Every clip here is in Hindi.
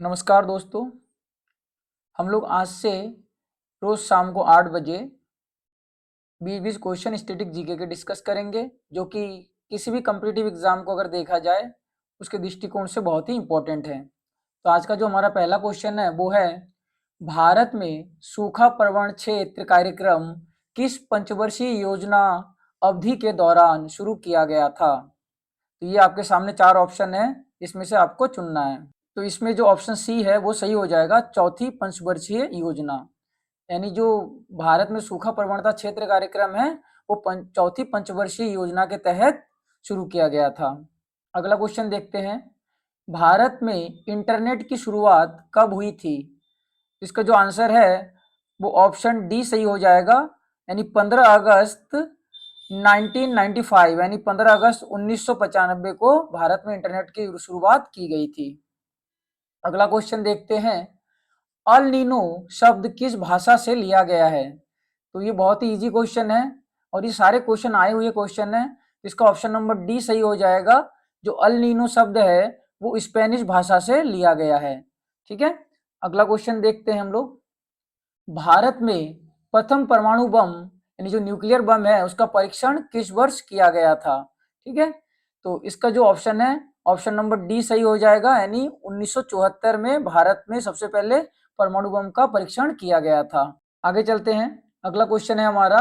नमस्कार दोस्तों। हम लोग आज से रोज शाम को 8 बजे 20-20 क्वेश्चन स्टैटिक जीके के डिस्कस करेंगे, जो कि किसी भी कम्पिटिटिव एग्जाम को अगर देखा जाए उसके दृष्टिकोण से बहुत ही इम्पोर्टेंट है। तो आज का जो हमारा पहला क्वेश्चन है वो है, भारत में सूखा प्रवण क्षेत्र कार्यक्रम किस पंचवर्षीय योजना अवधि के दौरान शुरू किया गया था? तो ये आपके सामने 4 ऑप्शन है, इसमें से आपको चुनना है। तो इसमें जो ऑप्शन सी है वो सही हो जाएगा, चौथी पंचवर्षीय योजना। यानी जो भारत में सूखा प्रवणता क्षेत्र कार्यक्रम है वो चौथी पंचवर्षीय योजना के तहत शुरू किया गया था। अगला क्वेश्चन देखते हैं, भारत में इंटरनेट की शुरुआत कब हुई थी? इसका जो आंसर है वो ऑप्शन डी सही हो जाएगा, यानी 15 अगस्त 1995, यानी 15 अगस्त 1995 को भारत में इंटरनेट की शुरुआत की गई थी। अगला क्वेश्चन देखते हैं, अल नीनो शब्द किस भाषा से लिया गया है? तो ये बहुत ही इजी क्वेश्चन है और ये सारे क्वेश्चन आए हुए क्वेश्चन है। इसका ऑप्शन नंबर डी सही हो जाएगा। जो अल नीनो शब्द है वो स्पेनिश भाषा से लिया गया है। ठीक है, अगला क्वेश्चन देखते हैं हम लोग, भारत में प्रथम परमाणु बम यानी जो न्यूक्लियर बम है उसका परीक्षण किस वर्ष किया गया था? ठीक है, तो इसका जो ऑप्शन है ऑप्शन नंबर डी सही हो जाएगा, यानी 1974 में भारत में सबसे पहले परमाणु बम का परीक्षण किया गया था। आगे चलते हैं, अगला क्वेश्चन है हमारा,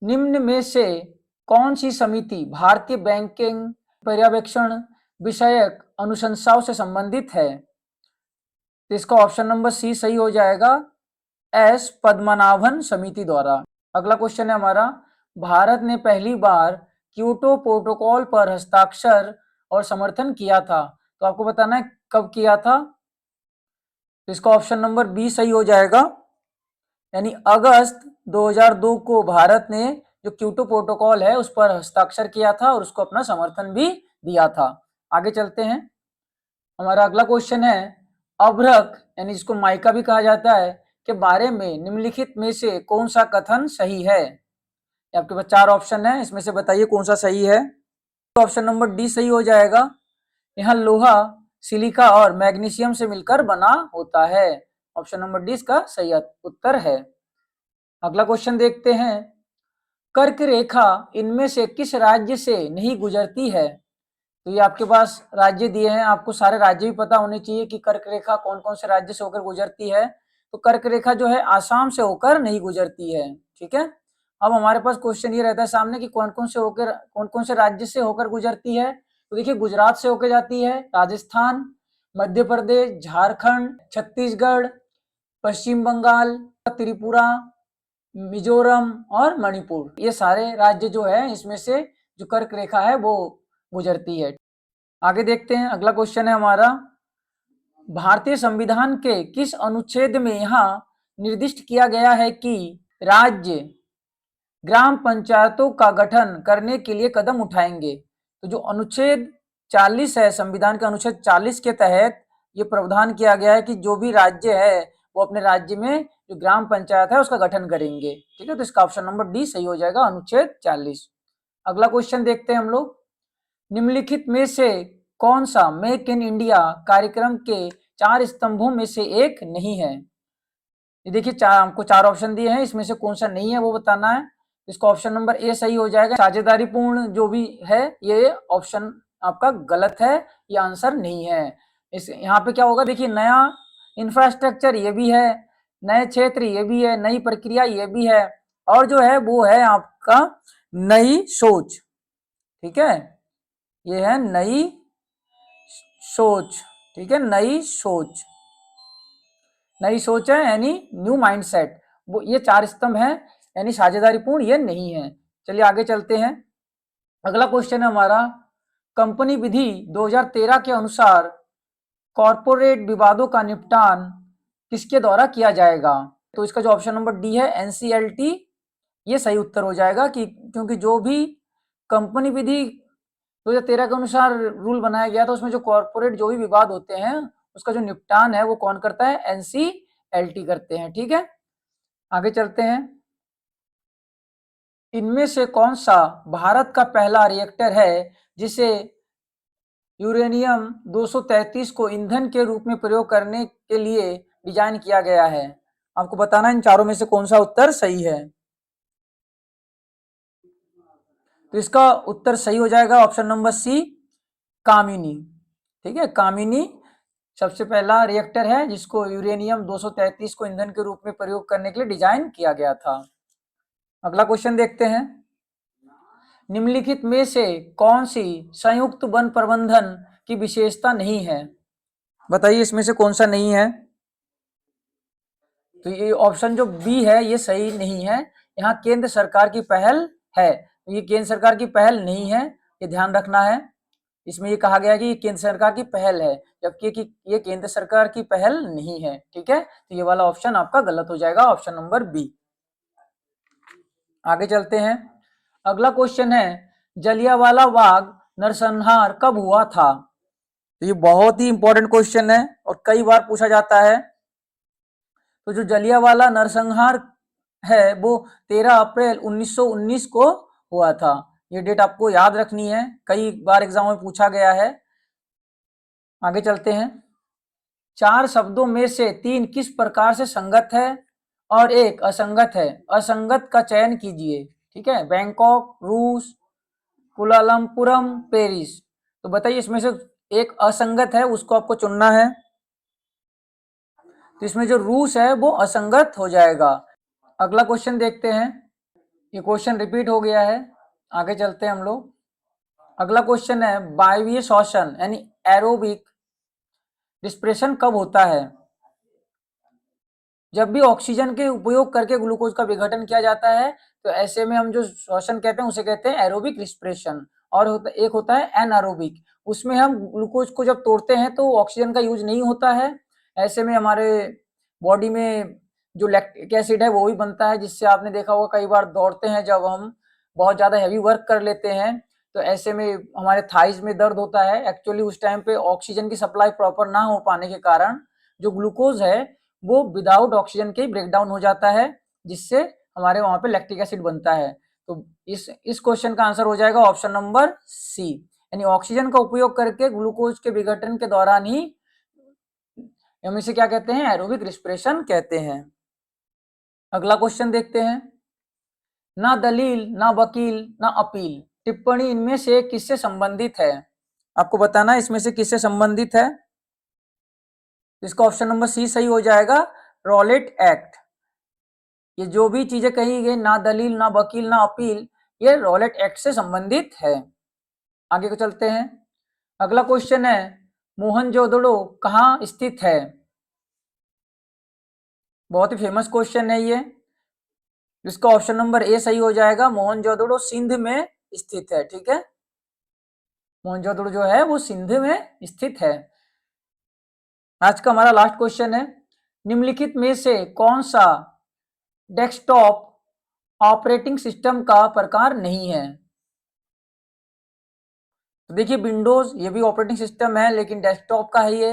निम्न में से कौन सी समिति भारतीय बैंकिंग पर्यवेक्षण विषयक अनुशंसाओं से संबंधित है? तो इसका ऑप्शन नंबर सी सही हो जाएगा, एस पद्मनाभन समिति द्वारा। अगला क्वेश्चन है हमारा, भारत ने पहली बार क्योटो प्रोटोकॉल पर हस्ताक्षर और समर्थन किया था, तो आपको बताना है कब किया था। तो इसका ऑप्शन नंबर बी सही हो जाएगा, यानी अगस्त 2002 को भारत ने जो क्योटो प्रोटोकॉल है उस पर हस्ताक्षर किया था और उसको अपना समर्थन भी दिया था। आगे चलते हैं, हमारा अगला क्वेश्चन है, अभ्रक यानी जिसको माइका भी कहा जाता है के बारे में निम्नलिखित में से कौन सा कथन सही है? आपके पास 4 ऑप्शन है, इसमें से बताइए कौन सा सही है। तो ऑप्शन नंबर डी सही हो जाएगा, यहाँ लोहा सिलिका और मैग्नीशियम से मिलकर बना होता है। ऑप्शन नंबर डी इसका सही उत्तर है। अगला क्वेश्चन देखते हैं, कर्क रेखा इनमें से किस राज्य से नहीं गुजरती है? तो ये आपके पास राज्य दिए हैं, आपको सारे राज्य भी पता होने चाहिए कि कर्क रेखा कौन कौन से राज्य से होकर गुजरती है। तो कर्क रेखा जो है आसाम से होकर नहीं गुजरती है। ठीक है, अब हमारे पास क्वेश्चन ये रहता है सामने कि कौन कौन से राज्य से होकर गुजरती है। तो देखिए, गुजरात से होकर जाती है, राजस्थान, मध्य प्रदेश, झारखंड, छत्तीसगढ़, पश्चिम बंगाल, त्रिपुरा, मिजोरम और मणिपुर, ये सारे राज्य जो है इसमें से जो कर्क रेखा है वो गुजरती है। आगे देखते हैं, अगला क्वेश्चन है हमारा, भारतीय संविधान के किस अनुच्छेद में यहाँ निर्दिष्ट किया गया है कि राज्य ग्राम पंचायतों का गठन करने के लिए कदम उठाएंगे? तो जो अनुच्छेद 40 है, संविधान के अनुच्छेद 40 के तहत ये प्रावधान किया गया है कि जो भी राज्य है वो अपने राज्य में जो ग्राम पंचायत है उसका गठन करेंगे। ठीक है, तो इसका ऑप्शन नंबर डी सही हो जाएगा, अनुच्छेद 40। अगला क्वेश्चन देखते हैं हम लोग, निम्नलिखित में से कौन सा मेक इन इंडिया कार्यक्रम के 4 स्तंभों में से एक नहीं है? ये देखिए, हमको 4 ऑप्शन दिए हैं, इसमें से कौन सा नहीं है वो बताना है। इसका ऑप्शन नंबर ए सही हो जाएगा, साझेदारी पूर्ण जो भी है ये ऑप्शन आपका गलत है, ये आंसर नहीं है। इस यहाँ पे क्या होगा, देखिए, नया इंफ्रास्ट्रक्चर ये भी है, नए क्षेत्र ये भी है, नई प्रक्रिया ये भी है, और जो है वो है आपका नई सोच। ठीक है, ये है नई सोच। ठीक है, नई सोच, नई सोच है यानी न्यू माइंडसेट, वो ये 4 स्तंभ है, यानी साझेदारी पूर्ण ये नहीं है। चलिए आगे चलते हैं, अगला क्वेश्चन है हमारा, कंपनी विधि 2013 के अनुसार कॉरपोरेट विवादों का निपटान किसके द्वारा किया जाएगा? तो इसका जो ऑप्शन नंबर डी है, एनसीएलटी, ये सही उत्तर हो जाएगा कि क्योंकि जो भी कंपनी विधि 2013 के अनुसार रूल बनाया गया था उसमें जो कॉर्पोरेट जो भी विवाद होते हैं उसका जो निपटान है वो कौन करता है? एनसीएलटी करते हैं। ठीक है, आगे चलते हैं, इनमें से कौन सा भारत का पहला रिएक्टर है जिसे यूरेनियम 233 को ईंधन के रूप में प्रयोग करने के लिए डिजाइन किया गया है? आपको बताना इन चारों में से कौन सा उत्तर सही है। तो इसका उत्तर सही हो जाएगा ऑप्शन नंबर सी, कामिनी। ठीक है, कामिनी सबसे पहला रिएक्टर है जिसको यूरेनियम 233 को ईंधन के रूप में प्रयोग करने के लिए डिजाइन किया गया था। अगला क्वेश्चन देखते हैं, निम्नलिखित में से कौन सी संयुक्त वन प्रबंधन की विशेषता नहीं है? बताइए इसमें से कौन सा नहीं है। तो ये ऑप्शन जो बी है ये सही नहीं है, यहाँ केंद्र सरकार की पहल है। ये केंद्र सरकार की पहल नहीं है, ये ध्यान रखना है। इसमें ये कहा गया है कि ये केंद्र सरकार की पहल है, जबकि कि ये केंद्र सरकार की पहल नहीं है। ठीक है, तो ये वाला ऑप्शन आपका गलत हो जाएगा, ऑप्शन नंबर बी। आगे चलते हैं, अगला क्वेश्चन है, जलियांवाला बाग नरसंहार कब हुआ था? तो ये बहुत ही इंपॉर्टेंट क्वेश्चन है और कई बार पूछा जाता है। तो जो जलियांवाला नरसंहार है वो 13 अप्रैल 1919 को हुआ था। ये डेट आपको याद रखनी है, कई बार एग्जाम में पूछा गया है। आगे चलते हैं, चार शब्दों में से तीन किस प्रकार से संगत है और एक असंगत है? असंगत का चयन कीजिए। ठीक है, बैंकॉक, रूस, कुलालमपुरम, पेरिस। तो बताइए इसमें से एक असंगत है, उसको आपको चुनना है। तो इसमें जो रूस है वो असंगत हो जाएगा। अगला क्वेश्चन देखते हैं, ये क्वेश्चन रिपीट हो गया है। आगे चलते हैं हम लोग, अगला क्वेश्चन है, वायवीय श्वसन यानी एरोबिक रिस्पिरेशन कब होता है? जब भी ऑक्सीजन के उपयोग करके ग्लूकोज का विघटन किया जाता है तो ऐसे में हम जो श्वसन कहते हैं उसे कहते हैं एरोबिक रिस्पिरेशन। और एक होता है एनारोबिक, उसमें हम ग्लूकोज को जब तोड़ते हैं तो ऑक्सीजन का यूज नहीं होता है। ऐसे में हमारे बॉडी में जो लैक्टिक एसिड है वो भी बनता है, जिससे आपने देखा होगा कई बार दौड़ते हैं जब हम बहुत ज्यादा हैवी वर्क कर लेते हैं तो ऐसे में हमारे थाइज में दर्द होता है। एक्चुअली उस टाइम पे ऑक्सीजन की सप्लाई प्रॉपर ना हो पाने के कारण जो ग्लूकोज है वो विदाउट ऑक्सीजन के ब्रेक डाउन हो जाता है, जिससे हमारे वहां पे लैक्टिक एसिड बनता है। तो इस क्वेश्चन का आंसर हो जाएगा ऑप्शन नंबर सी, यानी ऑक्सीजन का उपयोग करके ग्लूकोज के विघटन के दौरान ही हम इसे क्या कहते हैं, एरोबिक रिस्पिरेशन कहते हैं। अगला क्वेश्चन देखते हैं, ना दलील, ना वकील, ना अपील, टिप्पणी इनमें से किससे संबंधित है? आपको बताना है इसमें से किससे संबंधित है। इसका ऑप्शन नंबर सी सही हो जाएगा, रॉलेट एक्ट। ये जो भी चीजें कही गई, ना दलील, ना वकील, ना अपील, ये रॉलेट एक्ट से संबंधित है। आगे को चलते हैं, अगला क्वेश्चन है, मोहनजोदड़ो कहाँ स्थित है? बहुत ही फेमस क्वेश्चन है ये, जिसका ऑप्शन नंबर ए सही हो जाएगा, मोहनजोदड़ो सिंध में स्थित है। ठीक है, मोहनजोदड़ो जो है वो सिंध में स्थित है। आज का हमारा लास्ट क्वेश्चन है, निम्नलिखित में से कौन सा डेस्कटॉप ऑपरेटिंग सिस्टम का प्रकार नहीं है? तो देखिए विंडोज ये भी ऑपरेटिंग सिस्टम है लेकिन डेस्कटॉप का है ये,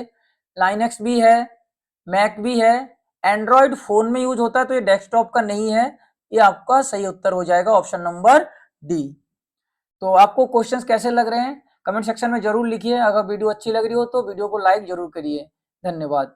लाइनक्स भी है, मैक भी है, एंड्रॉयड फोन में यूज होता है, तो ये डेस्कटॉप का नहीं है। ये आपका सही उत्तर हो जाएगा ऑप्शन नंबर डी। तो आपको क्वेश्चंस कैसे लग रहे हैं कमेंट सेक्शन में जरूर लिखिए। अगर वीडियो अच्छी लग रही हो तो वीडियो को लाइक जरूर करिए। धन्यवाद।